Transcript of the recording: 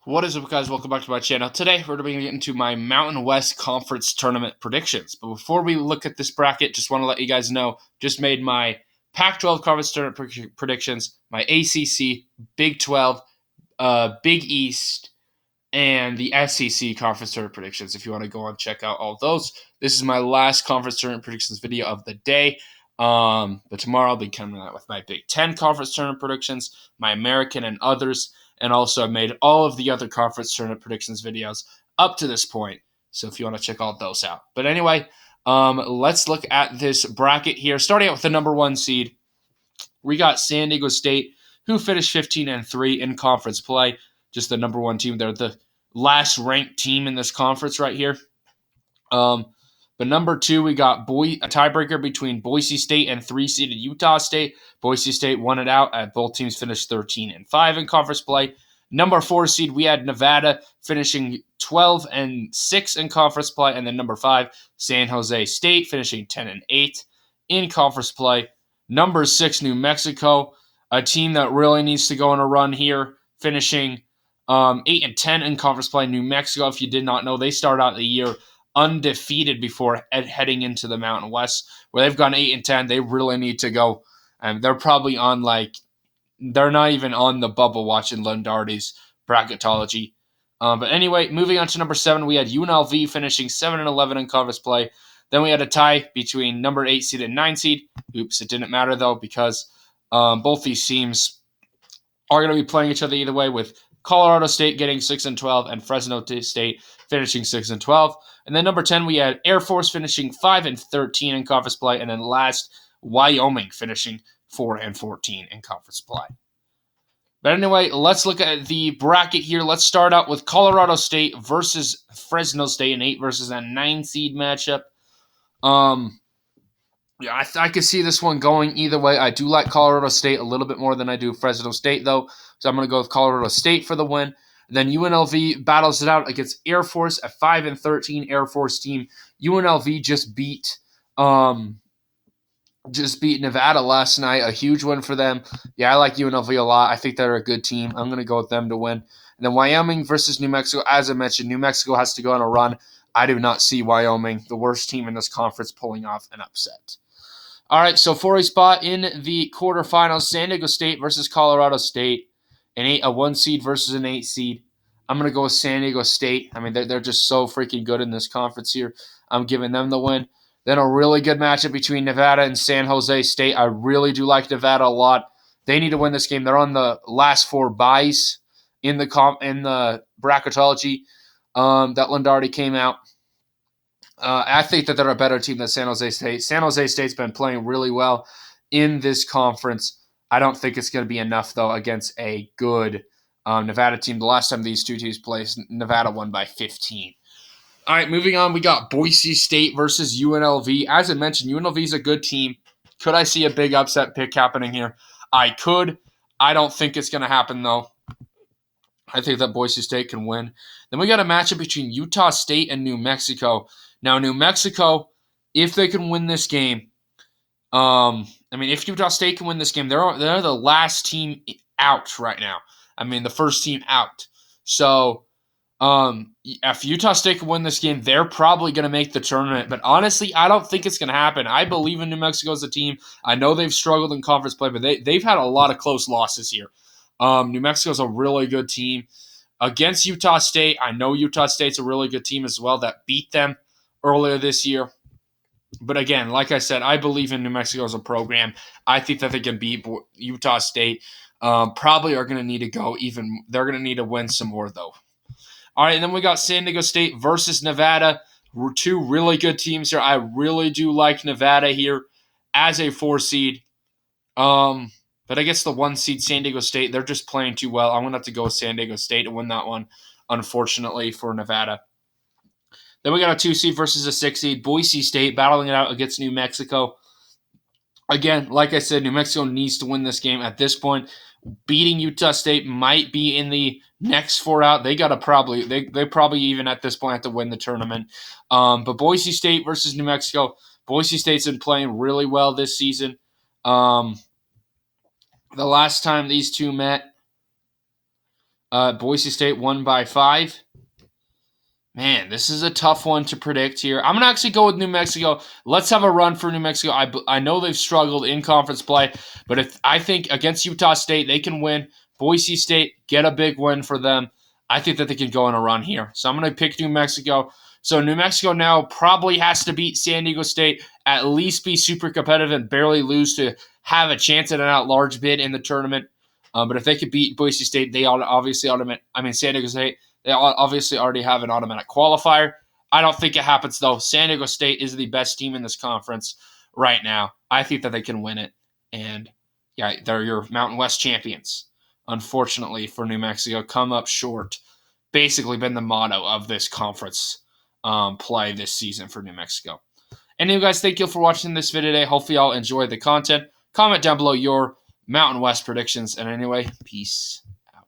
What is up, guys? Welcome back to my channel. Today, we're going to be getting into my Mountain West Conference Tournament predictions. But before we look at this bracket, just want to let you guys know, just made my Pac-12 Conference Tournament predictions, my ACC, Big 12, Big East, and the SEC Conference Tournament predictions. If you want to go and check out all those, this is my last Conference Tournament predictions video of the day. But tomorrow I'll be coming out with my Big 10 Conference Tournament predictions, my American and others. And also, I've made all of the other conference tournament predictions videos up to this point. So if you want to check all those out. But anyway, let's look at this bracket here. Starting out with the number 1 seed, we got San Diego State, who finished 15-3 in conference play. Just the number 1 team. They're the last ranked team in this conference right here. But number 2, we got a tiebreaker between Boise State and 3-seeded Utah State. Boise State won it out. Both teams finished 13-5 in conference play. Number 4 seed, we had Nevada finishing 12-6 in conference play. And then number 5, San Jose State finishing 10-8 in conference play. Number 6, New Mexico, a team that really needs to go on a run here, finishing 8-10 in conference play. New Mexico, if you did not know, they started out the year undefeated before heading into the Mountain West, where they've gone 8-10. They really need to go. They're probably on they're not even on the bubble watching Lundardi's bracketology. But anyway, moving on to number 7, we had UNLV finishing 7-11 in conference play. Then we had a tie between number 8 seed and 9 seed. Oops, it didn't matter though because both these teams are going to be playing each other either way, with Colorado State getting 6-12 and Fresno State finishing 6-12. And then number 10, we had Air Force finishing 5-13 in conference play. And then last, Wyoming finishing 4-14 in conference play. But anyway, let's look at the bracket here. Let's start out with Colorado State versus Fresno State, an 8 versus a 9 seed matchup. Yeah, I could see this one going either way. I do like Colorado State a little bit more than I do Fresno State, though. So I'm going to go with Colorado State for the win. Then UNLV battles it out against Air Force, a 5-13 Air Force team. UNLV just beat Nevada last night, a huge win for them. Yeah, I like UNLV a lot. I think they're a good team. I'm going to go with them to win. And then Wyoming versus New Mexico. As I mentioned, New Mexico has to go on a run. I do not see Wyoming, the worst team in this conference, pulling off an upset. All right, so for a spot in the quarterfinals, San Diego State versus Colorado State, a 1 seed versus an 8 seed. I'm going to go with San Diego State. I mean, they're just so freaking good in this conference here. I'm giving them the win. Then a really good matchup between Nevada and San Jose State. I really do like Nevada a lot. They need to win this game. They're on the last 4 byes in the bracketology that Lundardi came out. I think that they're a better team than San Jose State. San Jose State's been playing really well in this conference. I don't think it's going to be enough, though, against a good Nevada team. The last time these two teams played, Nevada won by 15. All right, moving on, we got Boise State versus UNLV. As I mentioned, UNLV is a good team. Could I see a big upset pick happening here? I could. I don't think it's going to happen, though. I think that Boise State can win. Then we got a matchup between Utah State and New Mexico. Now, New Mexico, if they can win this game, if Utah State can win this game, they're the last team out right now. I mean, the first team out. So, if Utah State can win this game, they're probably going to make the tournament. But honestly, I don't think it's going to happen. I believe in New Mexico as a team. I know they've struggled in conference play, but they've had a lot of close losses here. New Mexico's a really good team. Against Utah State, I know Utah State's a really good team as well that beat them earlier this year. But again, like I said, I believe in New Mexico as a program. I think that they can beat Utah State. Probably are going to need to go even. They're going to need to win some more, though. All right, and then we got San Diego State versus Nevada. We're 2 really good teams here. I really do like Nevada here as a 4 seed. But I guess the 1 seed, San Diego State, they're just playing too well. I'm going to have to go with San Diego State to win that one, unfortunately, for Nevada. Then we got a 2 seed versus a 6 seed. Boise State battling it out against New Mexico. Again, like I said, New Mexico needs to win this game at this point. Beating Utah State might be in the next 4 out. They probably even at this point have to win the tournament. But Boise State versus New Mexico. Boise State's been playing really well this season. The last time these two met, Boise State won by 5. Man, this is a tough one to predict here. I'm going to actually go with New Mexico. Let's have a run for New Mexico. I know they've struggled in conference play, but if I think against Utah State, they can win. Boise State, get a big win for them. I think that they can go on a run here. So I'm going to pick New Mexico. So New Mexico now probably has to beat San Diego State, at least be super competitive and barely lose to have a chance at an at-large bid in the tournament. But if they could beat Boise State, they obviously San Diego State, they obviously already have an automatic qualifier. I don't think it happens, though. San Diego State is the best team in this conference right now. I think that they can win it. And, yeah, they're your Mountain West champions. Unfortunately for New Mexico, come up short. Basically been the motto of this conference play this season for New Mexico. Anyway, guys, thank you for watching this video today. Hopefully y'all enjoyed the content. Comment down below your Mountain West predictions. And anyway, peace.